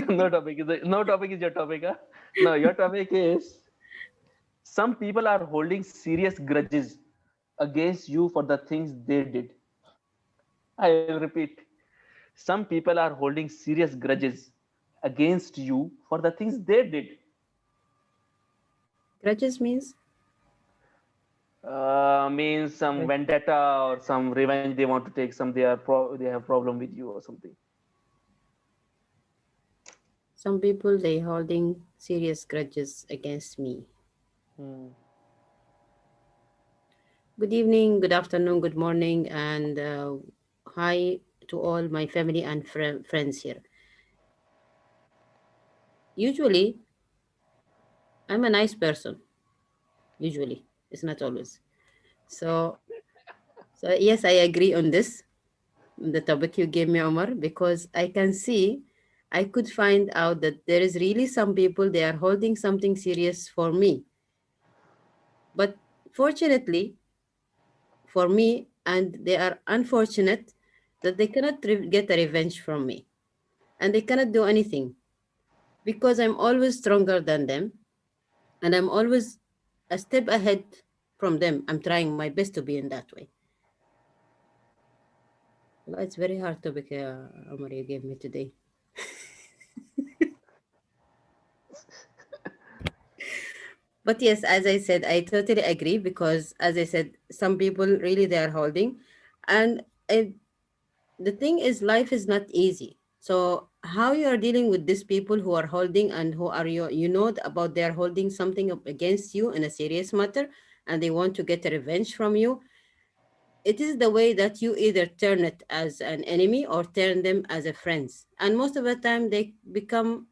no topic is your topic, huh? No, your topic is some people are holding serious grudges against you for the things they did. I will repeat. Some people are holding serious grudges against you for the things they did. Grudges means? Means some vendetta or some revenge they want to take. Some they have problem with you or something. Some people they holding serious grudges against me. Good evening, good afternoon, good morning, and hi to all my family and friends here. Usually, I'm a nice person. Usually, it's not always. So, so yes, I agree on this, the topic you gave me, Omar, because I can see, I could find out that there is really some people they are holding something serious for me. But fortunately for me, and they are unfortunate that they cannot get a revenge from me, and they cannot do anything because I'm always stronger than them, and I'm always a step ahead from them. I'm trying my best to be in that way. Well, it's very hard topic, Omar, you gave me today. But yes, as I said, I totally agree because, as I said, some people really they are holding, and the thing is, life is not easy. So how you are dealing with these people who are holding, and who are you? You know about they are holding something against you in a serious matter, and they want to get a revenge from you. It is the way that you either turn it as an enemy or turn them as a friends, and most of the time they become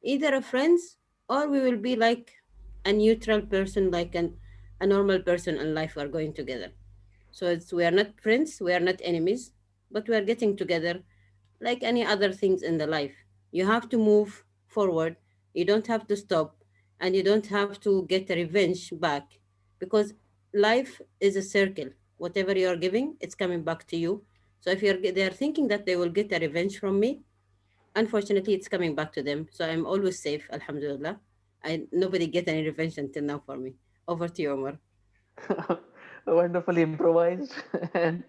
either a friends, or we will be like a neutral person, like a normal person in life. We are going together, so we are not friends, we are not enemies, but we are getting together like any other things in the life. You have to move forward, you don't have to stop, and you don't have to get a revenge back, because life is a circle. Whatever you are giving, it's coming back to you. So if they are thinking that they will get a revenge from me, unfortunately it's coming back to them. So I'm always safe, alhamdulillah. Nobody get any revenge until now for me. Over to you, Omar. Wonderfully improvised and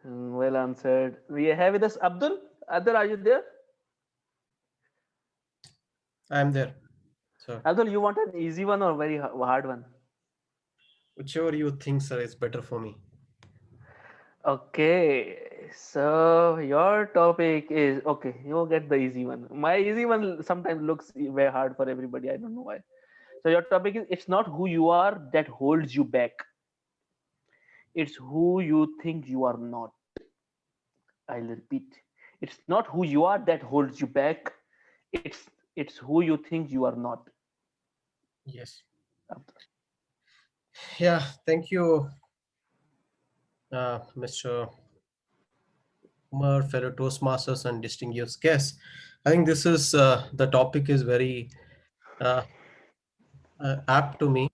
well answered. We have with us Abdul. Abdul, are you there? I'm there. So Abdul, you want an easy one or very hard one? whichever you think, sir, is better for me. Okay, so your topic is okay. You get the easy one. My easy one sometimes looks very hard for everybody. I don't know why. So your topic is it's not who you are that holds you back. It's who you think you are not. I'll repeat. It's not who you are that holds you back. It's who you think you are not. Yes. Yeah. Thank you, Mr. Umar, fellow Toastmasters and distinguished guests. I think this is the topic is very apt to me.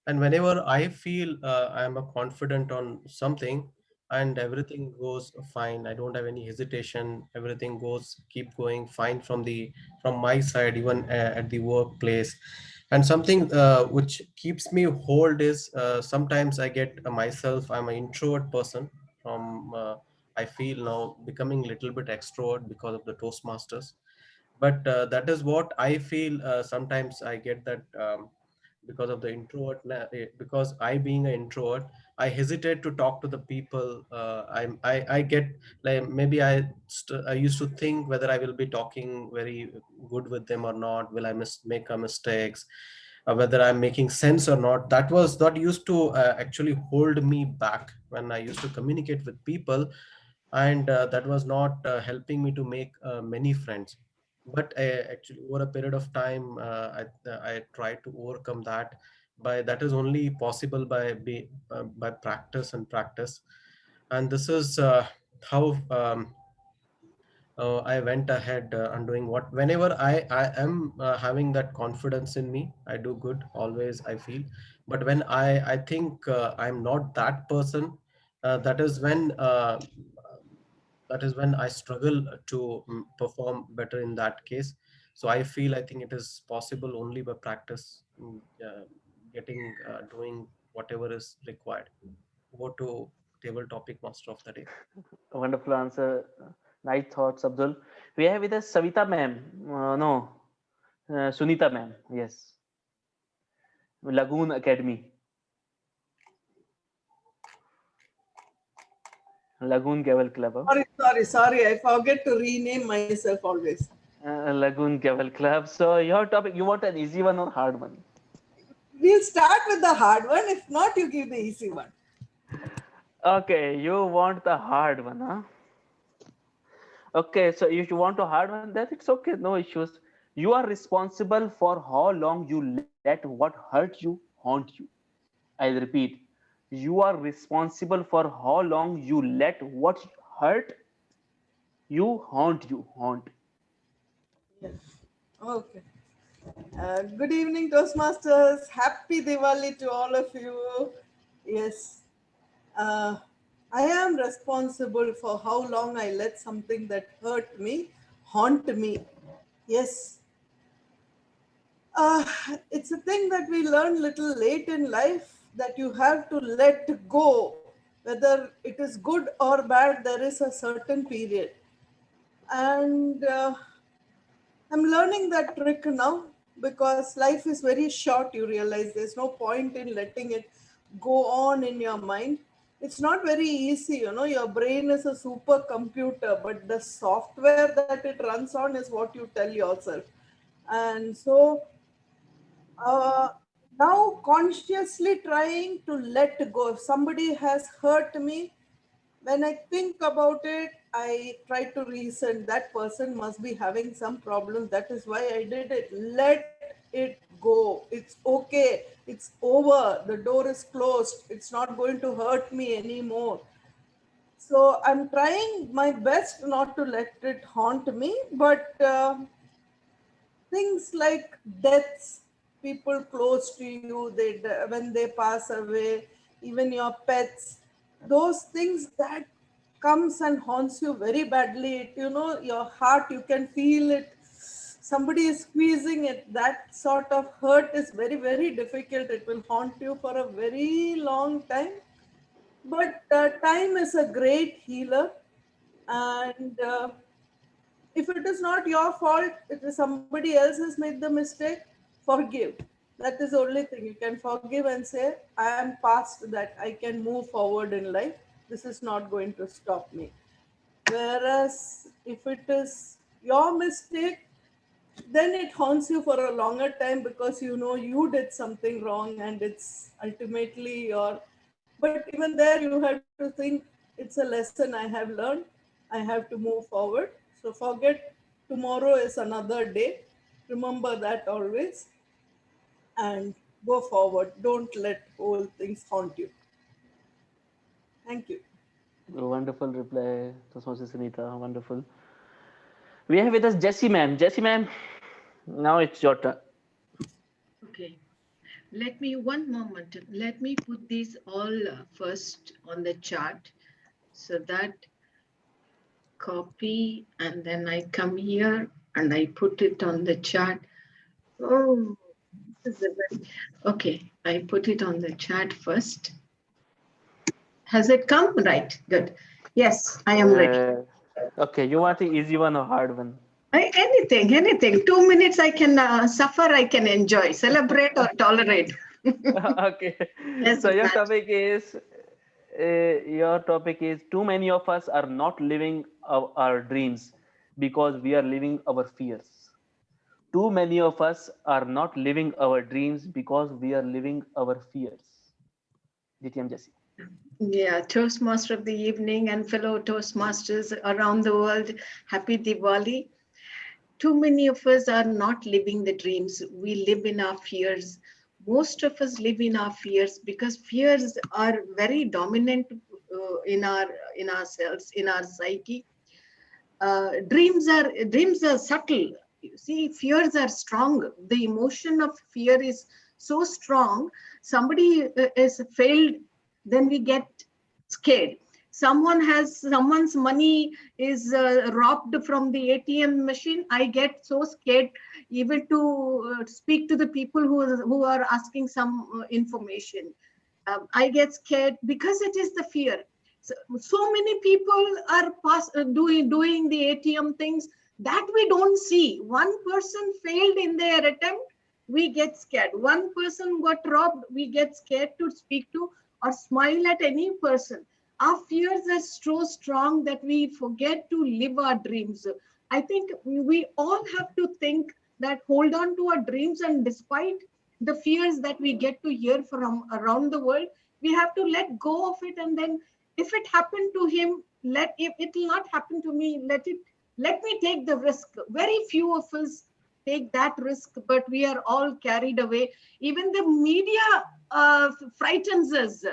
And whenever I feel I am a confident on something and everything goes fine, I don't have any hesitation, everything goes keep going fine from my side, even at the workplace. And something which keeps me hold is sometimes I get myself, I'm an introvert person from I feel now becoming a little bit extrovert because of the Toastmasters. But that is what I feel. Sometimes I get that because of the because I being an introvert, I hesitate to talk to the people. I get like maybe I used to think whether I will be talking very good with them or not. Will I make a mistakes? Whether I'm making sense or not. That used to actually hold me back when I used to communicate with people, and that was not helping me to make many friends. But actually over a period of time, I tried to overcome that. By that is only possible by practice and practice. And this is how I went ahead and doing what whenever I am having that confidence in me, I do good always, I feel. But when I think I'm not that person, that is when I struggle to perform better in that case. So I think it is possible only by practice, getting doing whatever is required. Go to table topic master of the day. Wonderful answer. Nice thoughts, Abdul. We have with us Savita ma'am. No, Sunita ma'am. Yes. Lagoon Academy. Lagoon Gavel Club. Huh? Sorry. I forget to rename myself always. Lagoon Gavel Club. So your topic, you want an easy one or hard one? We'll start with the hard one. If not, you give the easy one. Okay, you want the hard one, huh? Okay, so if you want a hard one, then it's okay, no issues. You are responsible for how long you let what hurt you haunt you. I'll repeat. You are responsible for how long you let what hurt you haunt you. Haunt. Yes. Okay. Good evening, Toastmasters. Happy Diwali to all of you. Yes. Uh, I am responsible for how long I let something that hurt me haunt me. Yes. Uh, it's a thing that we learn little late in life, that you have to let go. Whether it is good or bad, there is a certain period. And I'm learning that trick now, because life is very short. You realize there's no point in letting it go on in your mind. It's not very easy, your brain is a supercomputer, but the software that it runs on is what you tell yourself. And so now consciously trying to let go. If somebody has hurt me, when I think about it, I try to reason that person must be having some problems. That is why I did it. Let it go. It's okay. It's over. The door is closed. It's not going to hurt me anymore. So I'm trying my best not to let it haunt me, but things like deaths, people close to you, when they pass away, even your pets, those things that comes and haunts you very badly. Your heart, you can feel it. Somebody is squeezing it. That sort of hurt is very, very difficult. It will haunt you for a very long time. But time is a great healer. And if it is not your fault, it is somebody else has made the mistake, forgive. That is the only thing. You can forgive and say, I am past that. I can move forward in life. This is not going to stop me. Whereas if it is your mistake, then it haunts you for a longer time, because you did something wrong and it's ultimately your. But even there, you have to think, it's a lesson I have learned. I have to move forward. So forget, tomorrow is another day. Remember that always, and go forward. Don't let old things haunt you. Thank you. Wonderful reply, Sunita. Wonderful. We have with us Jessie ma'am. Jessie ma'am, now it's your turn. Okay. Let me, one moment, let me put these all first on the chart. So that copy, and then I come here and I put it on the chart. Oh, this is a very, okay, I put it on the chat first. Has it come? Right, good. Yes, I am ready. Okay, you want an easy one or hard one? Anything, anything. 2 minutes I can suffer, I can enjoy, celebrate or tolerate. Okay. Yes, So your topic is too many of us are not living our dreams because we are living our fears. Too many of us are not living our dreams because we are living our fears. DTM Jesse. Yeah, Toastmaster of the evening and fellow Toastmasters around the world, happy Diwali. Too many of us are not living the dreams. We live in our fears. Most of us live in our fears because fears are very dominant in ourselves, in our psyche. Dreams are subtle. You see, fears are strong. The emotion of fear is so strong. Somebody is failed, then we get scared. Someone's money is robbed from the ATM machine. I get so scared even to speak to the people who are asking some information. I get scared because it is the fear. So many people are doing the ATM things that we don't see. One person failed in their attempt, we get scared. One person got robbed, we get scared to speak to or smile at any person. Our fears are so strong that we forget to live our dreams. I think we all have to think that hold on to our dreams, and despite the fears that we get to hear from around the world, we have to let go of it. And then if it happened to him, if it will not happen to me, let me take the risk. Very few of us take that risk, but we are all carried away. Even the media frightens us,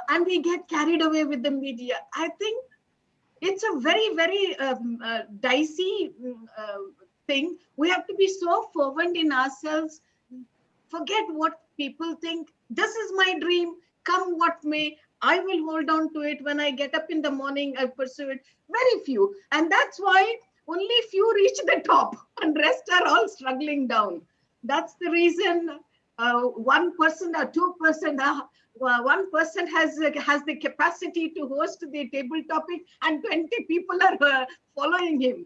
and we get carried away with the media. I think it's a very dicey thing. We have to be so fervent in ourselves, forget what people think. This is my dream, come what may. I will hold on to it. When I get up in the morning, I pursue it. Very few. And that's why only few reach the top and rest are all struggling down. That's the reason 1% or 2%, 1% has the capacity to host the table topic, and 20 people are following him.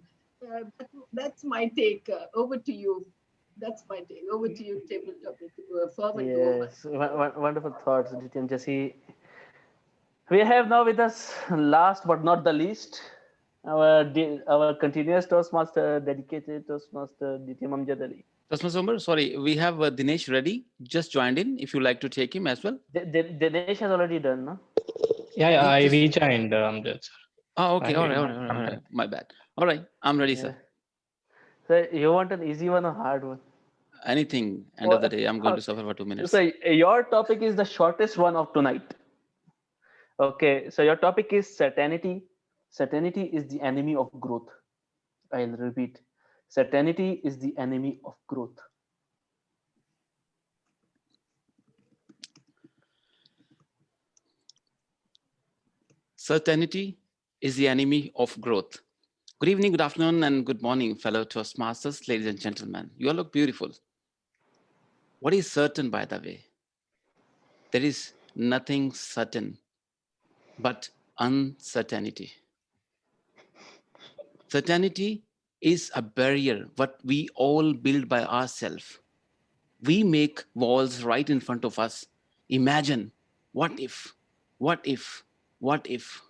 That's my take. Over to you. That's my take. Over to you, table topic. Forward to Omar. Yes, wonderful thoughts, DTM Jesse. We have now with us, last but not the least, our continuous Toastmaster, dedicated Toastmaster, DTM Amjad Ali. Toastmaster Umar, sorry, we have Dinesh ready, just joined in. If you like to take him as well. Dinesh has already done, no? Yeah, I rejoined Amjad. Oh, okay, all right. My bad. All right, I'm ready, sir. So you want an easy one or hard one? Anything. End of the day, I'm going to suffer for 2 minutes. So your topic is the shortest one of tonight. Okay, so your topic is certainty. Certainty is the enemy of growth. I'll repeat. Certainty is the enemy of growth. Certainty is the enemy of growth. Good evening, good afternoon, and good morning, fellow Toastmasters, ladies and gentlemen. You all look beautiful. What is certain, by the way? There is nothing certain but uncertainty. Certainty is a barrier what we all build by ourselves. We make walls right in front of us. Imagine, what if, what if, what if?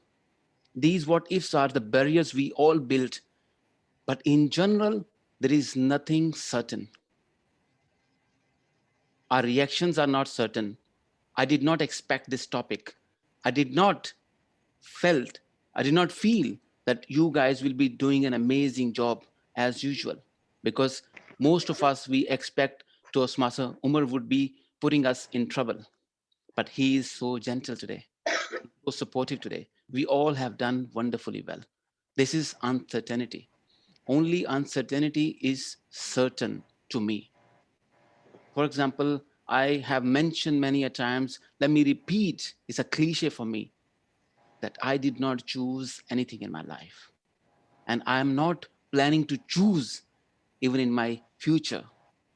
These what ifs are the barriers we all built. But in general, there is nothing certain. Our reactions are not certain. I did not expect this topic. I did not feel that you guys will be doing an amazing job as usual. Because most of us, we expect Toastmaster Umar would be putting us in trouble. But he is so gentle today, so supportive today. We all have done wonderfully well. This is uncertainty. Only uncertainty is certain to me. For example, I have mentioned many a times, let me repeat, it's a cliche for me that I did not choose anything in my life. And I am not planning to choose even in my future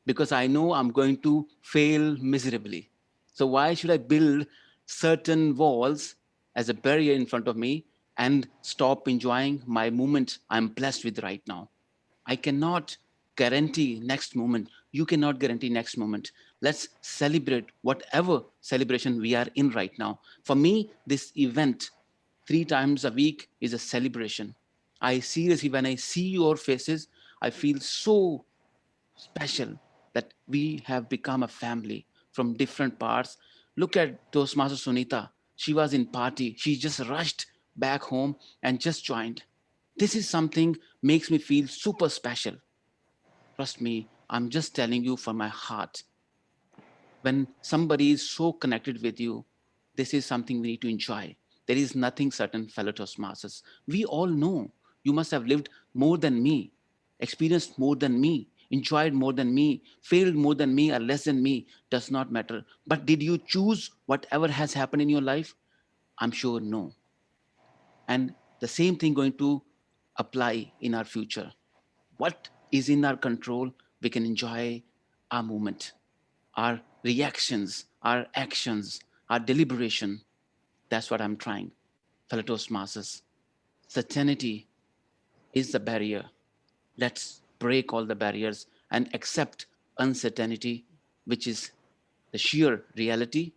because I know I'm going to fail miserably. So why should I build certain walls as a barrier in front of me and stop enjoying my moment I'm blessed with right now? I cannot guarantee next moment. You cannot guarantee next moment. Let's celebrate whatever celebration we are in right now. For me, this event 3 times a week is a celebration. I seriously, when I see your faces, I feel so special that we have become a family from different parts. Look at Toastmaster Sunita. She was in party. She just rushed back home and just joined. This is something makes me feel super special. Trust me, I'm just telling you from my heart. When somebody is so connected with you, this is something we need to enjoy. There is nothing certain, fellow Toastmasters. We all know you must have lived more than me, experienced more than me, enjoyed more than me, failed more than me, or less than me, does not matter. But did you choose whatever has happened in your life? I'm sure no. And the same thing going to apply in our future. What is in our control, we can enjoy our moment, our reactions, our actions, our deliberation. That's what I'm trying. Fellow Toastmasters, certainty is the barrier. Let's break all the barriers and accept uncertainty, which is the sheer reality,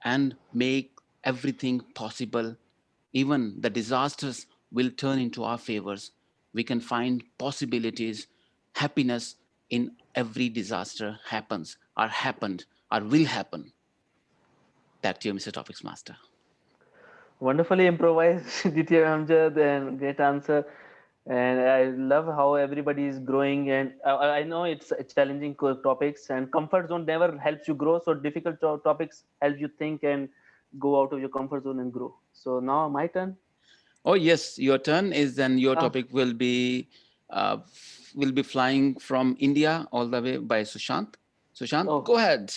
and make everything possible. Even the disasters will turn into our favors. We can find possibilities, happiness in every disaster happens, or happened, or will happen. Back to you, Mr. Topics Master. Wonderfully improvised, Ditya Amjad, and great answer. And I love how everybody is growing. And I know it's challenging topics, and comfort zone never helps you grow. So difficult topics help you think and go out of your comfort zone and grow. So now my turn. Oh yes, your turn is then your Ah. topic will be flying from India all the way by Sushant. Sushant, Oh. go ahead.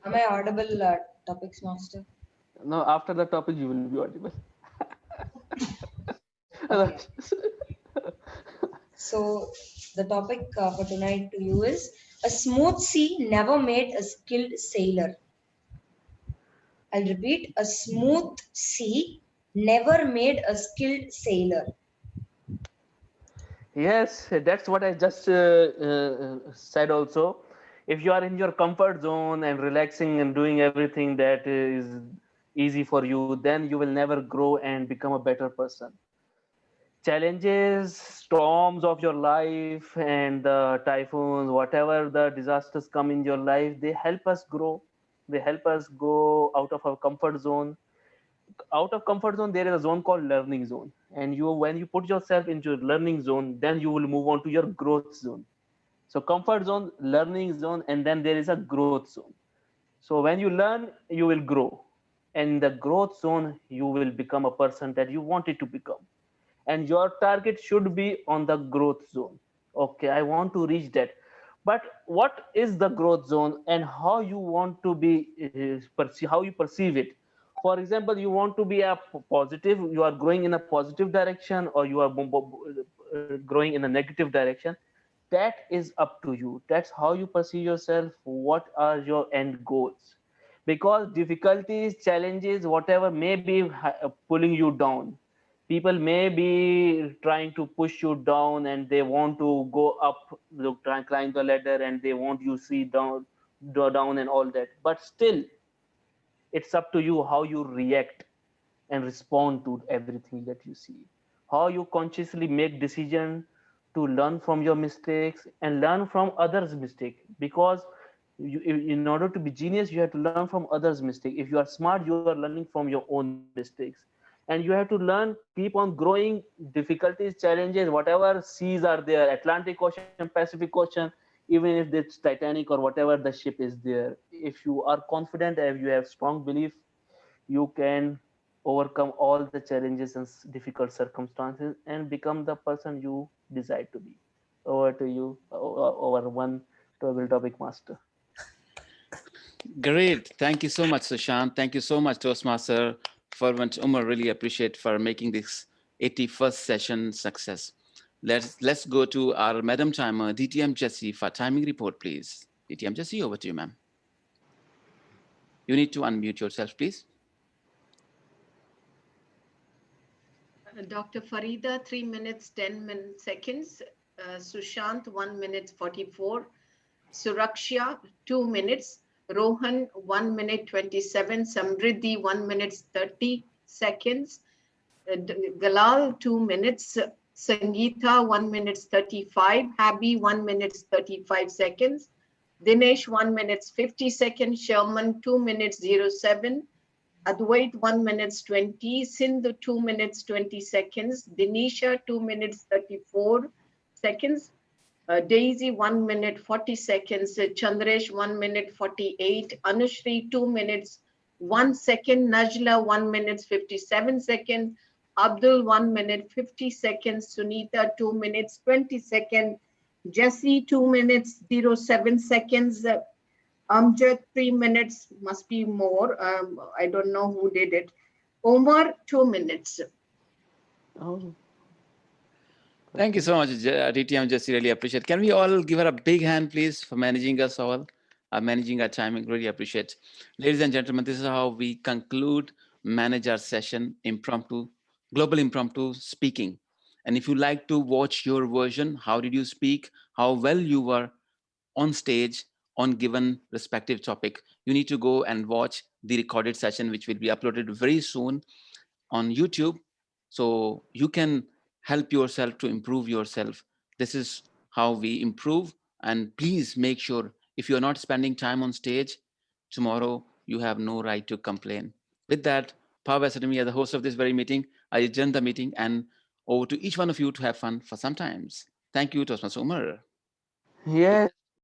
Am I audible, topics master? No, after the topic you will be audible. Okay. So the topic for tonight to you is a smooth sea never made a skilled sailor. I'll repeat, a smooth sea never made a skilled sailor. Yes, that's what I just said also. If you are in your comfort zone and relaxing and doing everything that is easy for you, then you will never grow and become a better person. Challenges, storms of your life, and the typhoons, whatever the disasters come in your life, they help us grow. They help us go out of our comfort zone. Out of comfort zone, there is a zone called learning zone, and you, when you put yourself into learning zone, then you will move on to your growth zone. So comfort zone, learning zone, and then there is a growth zone. So when you learn, you will grow, and in the growth zone you will become a person that you wanted to become, and your target should be on the growth zone. Okay, I want to reach that, but what is the growth zone and how you want to be how you perceive it? For example, you want to be a positive, you are growing in a positive direction, or you are growing in a negative direction. That is up to you. That's how you perceive yourself. What are your end goals? Because difficulties, challenges, whatever may be pulling you down, people may be trying to push you down and they want to go up, look, try climb the ladder, and they want you see down, go down and all that. But still, it's up to you how you react and respond to everything that you see, how you consciously make decision to learn from your mistakes and learn from others mistake. Because you, in order to be genius, you have to learn from others mistake. If you are smart, you are learning from your own mistakes, and you have to learn, keep on growing. Difficulties, challenges, whatever seas are there, Atlantic Ocean, Pacific Ocean, even if it's Titanic or whatever the ship is there, if you are confident, if you have strong belief, you can overcome all the challenges and difficult circumstances and become the person you desire to be. Over to you, over one topic master. Great. Thank you so much, Sushant. Thank you so much, Toastmaster Fervent Umar. Really appreciate for making this 81st session success. Let's go to our Madam Timer, DTM Jessie, for timing report, please. DTM Jessie, over to you, ma'am. You need to unmute yourself, please. Dr. Farida, 3 minutes, 10 seconds. Sushant, 1 minute, 44. Suraksha, 2 minutes. Rohan, 1 minute, 27. Samriddhi, 1 minute, 30 seconds. Galal, 2 minutes. Sangeeta, 1 minute, 35. Habi, 1 minute, 35 seconds. Dinesh, 1 minute, 50 seconds. Sherman, 2 minutes, 07. Advait, 1 minute 20, Sindhu, 2 minutes 20 seconds, Dinisha, 2 minutes 34 seconds, Daisy, 1 minute 40 seconds, Chandresh, 1 minute 48, Anushri, 2 minutes 1 second, Najla, 1 minute 57 seconds, Abdul, 1 minute 50 seconds, Sunita, 2 minutes 20 seconds, Jesse, 2 minutes 07 seconds, Amjad, 3 minutes, must be more. I don't know who did it. Omar, 2 minutes. Oh. Thank you so much, DTM Jessie. Really appreciate. Can we all give her a big hand, please, for managing us all, managing our timing? Really appreciate. Ladies and gentlemen, this is how we conclude, manage our session, global impromptu speaking. And if you like to watch your version, how did you speak, how well you were on stage on given respective topic, you need to go and watch the recorded session, which will be uploaded very soon on YouTube. So you can help yourself to improve yourself. This is how we improve. And please make sure, if you're not spending time on stage, tomorrow you have no right to complain. With that, Power Academy, to me as the host of this very meeting, I adjourn the meeting and over to each one of you to have fun for some times. Thank you, Toastmaster Umar. Yes,